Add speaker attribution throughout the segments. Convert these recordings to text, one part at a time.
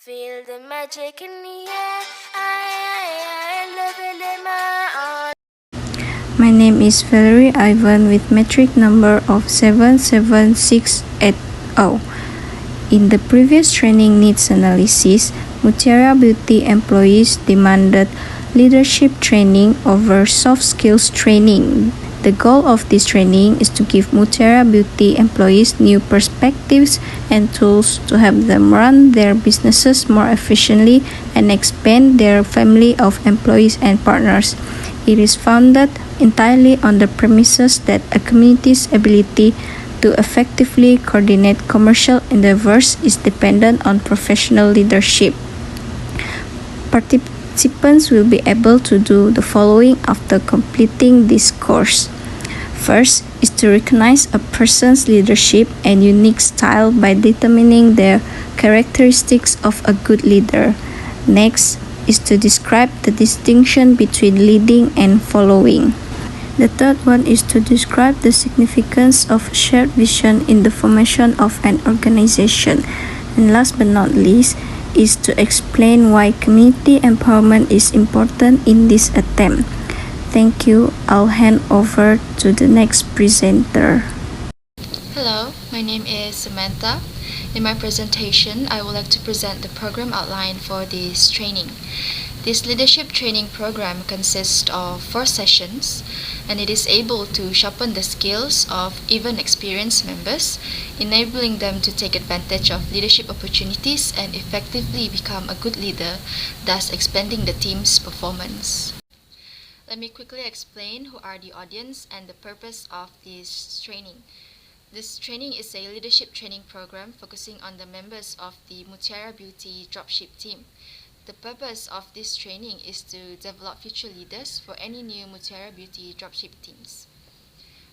Speaker 1: Feel the magic in the air. I love it in my own.
Speaker 2: My name is Valerie Ivan with metric number of 77680. In the previous training needs analysis, Mutyara Beauty employees demanded leadership training over soft skills training. The goal of this training is to give Mutyara Beauty employees new perspectives and tools to help them run their businesses more efficiently and expand their family of employees and partners. It is founded entirely on the premises that a community's ability to effectively coordinate commercial endeavors is dependent on professional leadership. Participants will be able to do the following after completing this course. First is to recognize a person's leadership and unique style by determining the characteristics of a good leader. Next is to describe the distinction between leading and following. The third one is to describe the significance of shared vision in the formation of an organization. And last but not least is to explain why community empowerment is important in this attempt. Thank you. I'll hand over to the next presenter.
Speaker 3: Hello, my name is Samantha. In my presentation, I would like to present the program outline for this training. This leadership training program consists of 4 sessions, and it is able to sharpen the skills of even experienced members, enabling them to take advantage of leadership opportunities and effectively become a good leader, thus expanding the team's performance. Let me quickly explain who are the audience and the purpose of this training. This training is a leadership training program focusing on the members of the Mutyara Beauty dropship team. The purpose of this training is to develop future leaders for any new Mutyara Beauty dropship teams.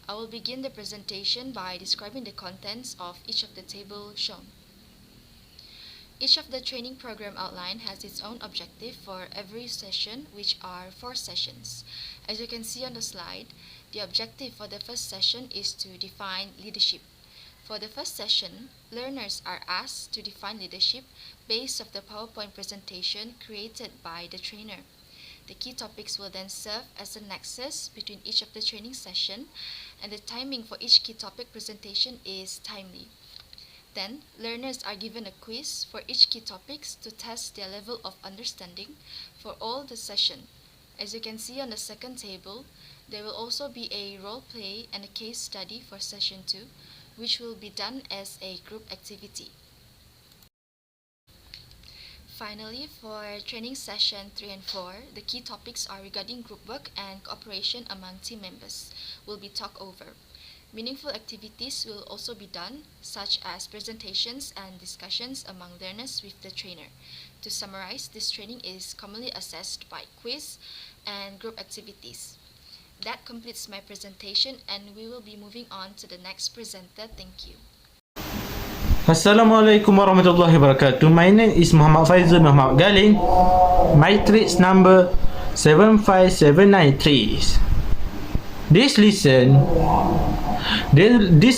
Speaker 3: I will begin the presentation by describing the contents of each of the tables shown. Each of the training program outline has its own objective for every session, which are 4 sessions. As you can see on the slide, the objective for the first session is to define leadership. For the first session, learners are asked to define leadership based on the PowerPoint presentation created by the trainer. The key topics will then serve as a nexus between each of the training session, and the timing for each key topic presentation is timely. Then, learners are given a quiz for each key topics to test their level of understanding for all the session. As you can see on the second table, there will also be a role play and a case study for session 2, which will be done as a group activity. Finally, for training session 3 and 4, the key topics are regarding group work and cooperation among team members will be talked over. Meaningful activities will also be done, such as presentations and discussions among learners with the trainer. To summarize, this training is commonly assessed by quiz and group activities. That completes my presentation, and we will be moving on to the next presenter. Thank you.
Speaker 4: Assalamualaikum warahmatullahi wabarakatuh. My name is Muhammad Faizol Muhammad Galing. Matrix number 75793. This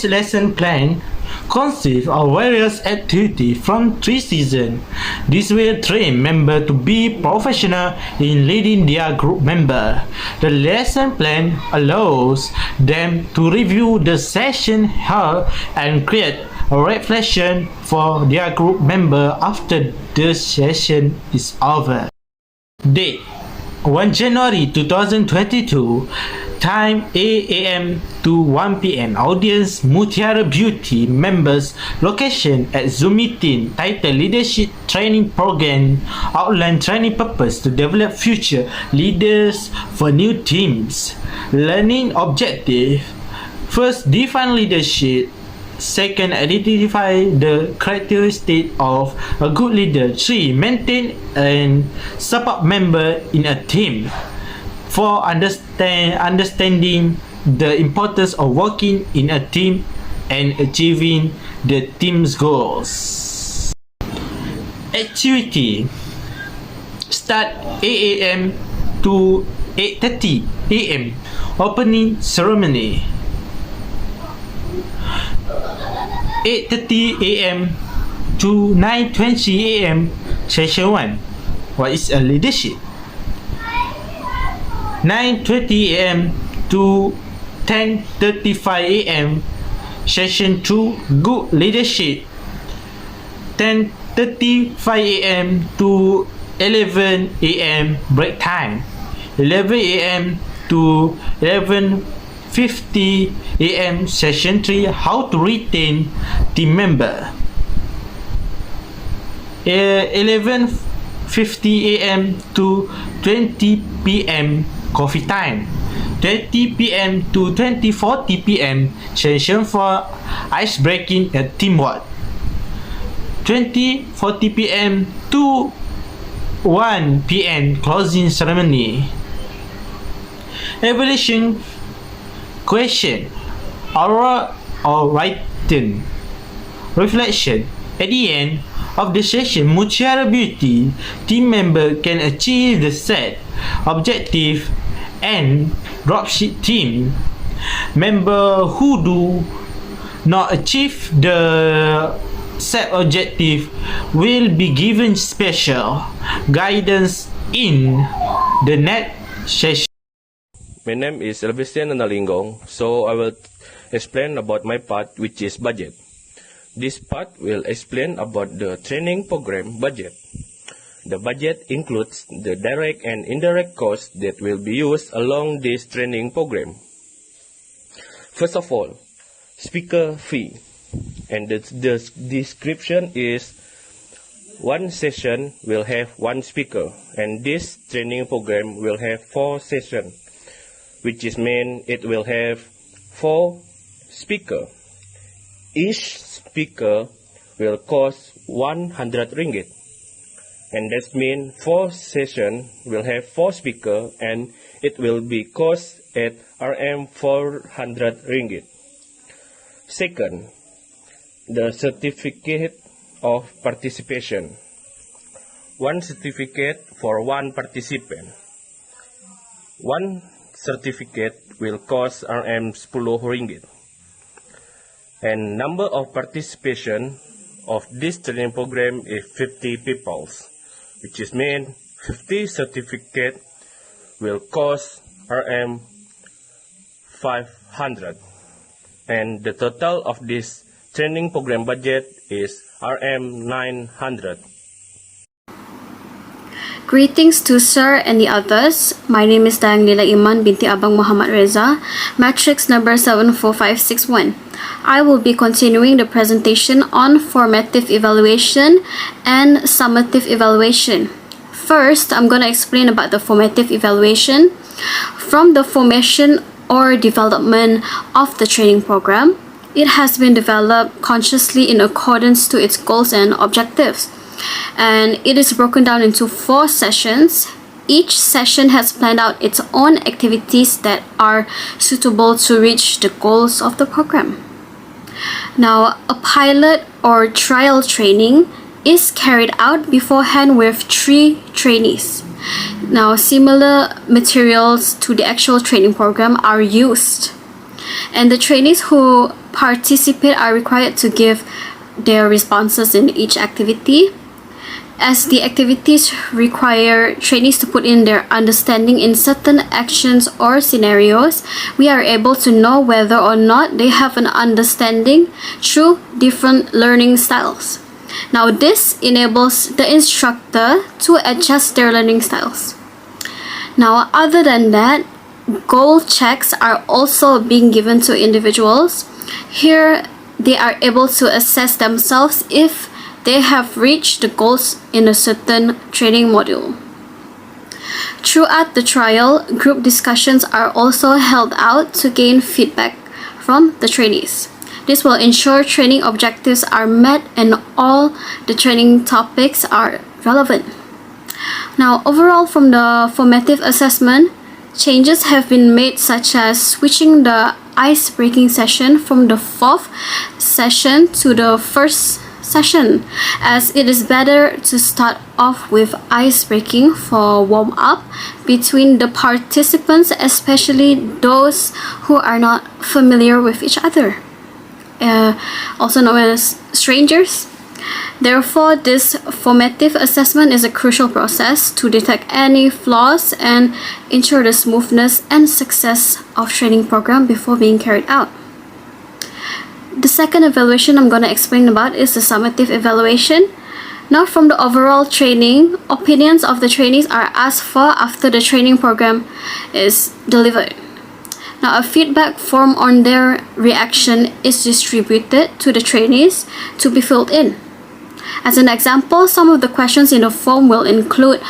Speaker 4: lesson plan consists of various activities from 3 seasons. This will train members to be professional in leading their group member. The lesson plan allows them to review the session held and create a reflection for their group member after the session is over. Date 1 January 2022. Time 8 a.m. to 1 p.m. Audience Mutyara Beauty members. Location at Zoom meeting. Title Leadership Training Program. Outline training purpose to develop future leaders for new teams. Learning objective. First, define leadership. Second, identify the characteristic of a good leader. 3. Maintain and support member in a team. 4. Understanding the importance of working in a team and achieving the team's goals. Activity. Start 8 a.m. to 8:30 a.m. Opening ceremony. 8:30 a.m. to 9:20 a.m. Session 1. What is a leadership? 9:20 a.m. to 10:35 a.m. Session 2. Good leadership. 10:35 a.m. to 11 a.m. break time. 11 a.m. to 11:50 a.m. Session 3. How to retain team member. 11:50 a.m. to 20 p.m. coffee time. 20 p.m. to 20:40 p.m. session for ice breaking and teamwork. 20:40 p.m. to 1 p.m. closing ceremony. Evaluation question: oral or written. Reflection: at the end of the session, Mutyara Beauty team member can achieve the set objective, and dropship team member who do not achieve the set objective will be given special guidance in the next session.
Speaker 5: My name is Elvisian Analingong, so I will explain about my part, which is budget. This part will explain about the training program budget. The budget includes the direct and indirect costs that will be used along this training program. First of all, speaker fee. And the description is one session will have one speaker, and this training program will have 4 sessions, which is mean it will have 4 speakers. Each speaker will cost 100 ringgit, and that means 4 sessions will have 4 speakers, and it will be cost at Rm 400 ringgit. Second, the certificate of participation. 1 certificate for 1 participant. 1 certificate will cost Rm 10 ringgit. And number of participation of this training program is 50 people, which is mean 50 certificate will cost Rm 500. And the total of this training program budget is Rm 900.
Speaker 6: Greetings to Sir and the others. My name is Dayang Leila Iman binti Abang Muhammad Reza, matrix number 74561. I will be continuing the presentation on formative evaluation and summative evaluation. First, I'm going to explain about the formative evaluation. From the formation or development of the training program, it has been developed consciously in accordance to its goals and objectives. And it is broken down into 4 sessions. Each session has planned out its own activities that are suitable to reach the goals of the program. Now, a pilot or trial training is carried out beforehand with 3 trainees. Now, similar materials to the actual training program are used, and the trainees who participate are required to give their responses in each activity. As the activities require trainees to put in their understanding in certain actions or scenarios, we are able to know whether or not they have an understanding through different learning styles. Now, this enables the instructor to adjust their learning styles. Now, other than that, goal checks are also being given to individuals. Here, they are able to assess themselves if they have reached the goals in a certain training module. Throughout the trial, group discussions are also held out to gain feedback from the trainees. This will ensure training objectives are met and all the training topics are relevant. Now, overall, from the formative assessment, changes have been made, such as switching the ice-breaking session from the 4th session to the 1st session, as it is better to start off with ice breaking for warm up between the participants, especially those who are not familiar with each other, also known as strangers. Therefore, this formative assessment is a crucial process to detect any flaws and ensure the smoothness and success of training program before being carried out. The second evaluation I'm going to explain about is the summative evaluation. Now, from the overall training, opinions of the trainees are asked for after the training program is delivered. Now, a feedback form on their reaction is distributed to the trainees to be filled in. As an example, some of the questions in the form will include: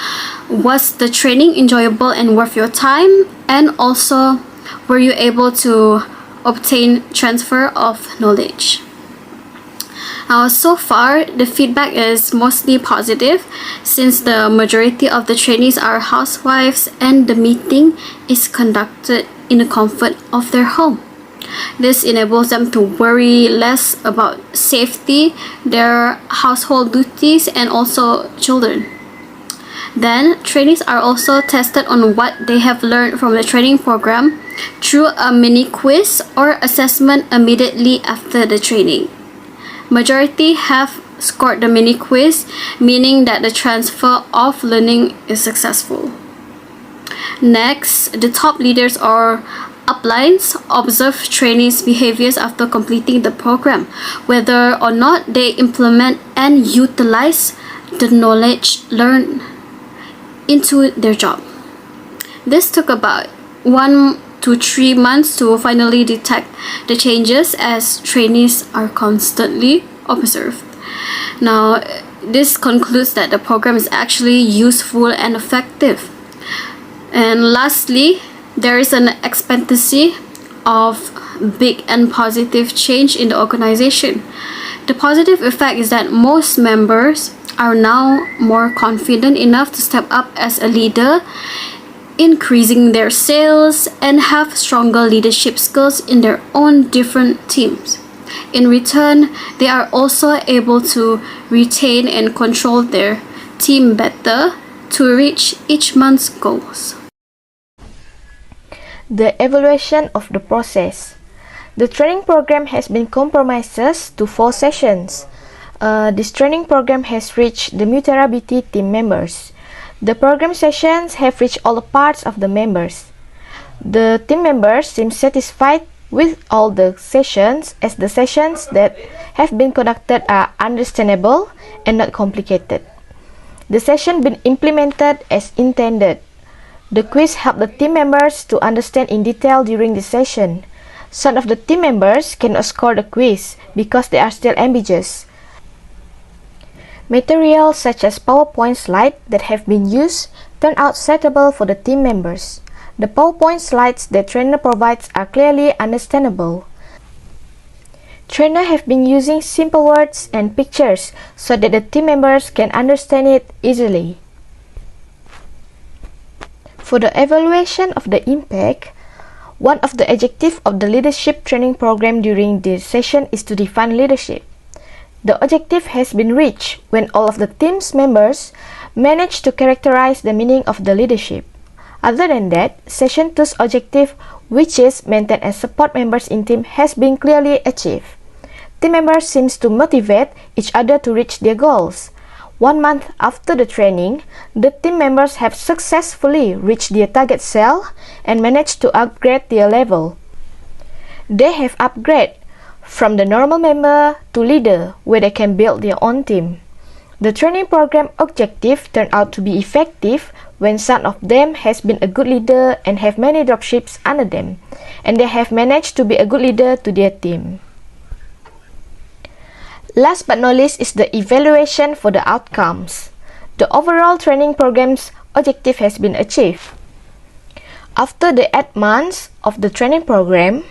Speaker 6: was the training enjoyable and worth your time? And also, were you able to obtain transfer of knowledge? Now, so far, the feedback is mostly positive since the majority of the trainees are housewives and the meeting is conducted in the comfort of their home. This enables them to worry less about safety, their household duties, and also children. Then, trainees are also tested on what they have learned from the training program through a mini quiz or assessment immediately after the training. Majority have scored the mini quiz, meaning that the transfer of learning is successful. Next, the top leaders or uplines observe trainees' behaviors after completing the program, whether or not they implement and utilize the knowledge learned into their job. This took about 1 to 3 months to finally detect the changes, as trainees are constantly observed. Now, this concludes that the program is actually useful and effective. And lastly, there is an expectancy of big and positive change in the organization. The positive effect is that most members are now more confident enough to step up as a leader, increasing their sales, and have stronger leadership skills in their own different teams. In return, they are also able to retain and control their team better to reach each month's goals.
Speaker 7: The evaluation of the process. The training program has been compromised to 4 sessions. This training program has reached the Mutyara BT team members. The program sessions have reached all the parts of the members. The team members seem satisfied with all the sessions, as the sessions that have been conducted are understandable and not complicated. The session been implemented as intended. The quiz helped the team members to understand in detail during the session. Some of the team members cannot score the quiz because they are still ambiguous. Materials such as PowerPoint slides that have been used turn out suitable for the team members. The PowerPoint slides that trainer provides are clearly understandable. Trainer have been using simple words and pictures so that the team members can understand it easily. For the evaluation of the impact, one of the objectives of the leadership training program during this session is to define leadership. The objective has been reached when all of the team's members managed to characterize the meaning of the leadership. Other than that, Session 2's objective, which is maintain and support members in team, has been clearly achieved. Team members seem to motivate each other to reach their goals. 1 month after the training, the team members have successfully reached their target cell and managed to upgrade their level. They have upgraded from the normal member to leader, where they can build their own team. The training program objective turned out to be effective when some of them has been a good leader and have many dropships under them, and they have managed to be a good leader to their team. Last but not least is the evaluation for the outcomes. The overall training program's objective has been achieved. After the 8 months of the training program,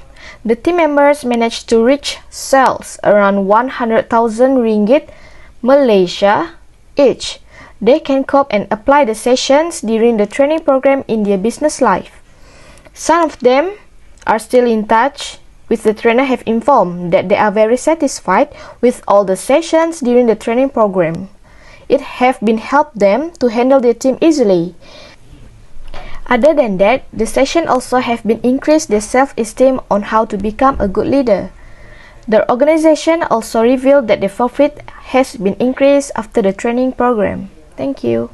Speaker 7: the team members managed to reach sales around 100,000 ringgit Malaysia each. They can cope and apply the sessions during the training program in their business life. Some of them are still in touch with the trainer, have informed that they are very satisfied with all the sessions during the training program. It have been helped them to handle their team easily. Other than that, the session also have been increased their self-esteem on how to become a good leader. The organization also revealed that the profit has been increased after the training program. Thank you.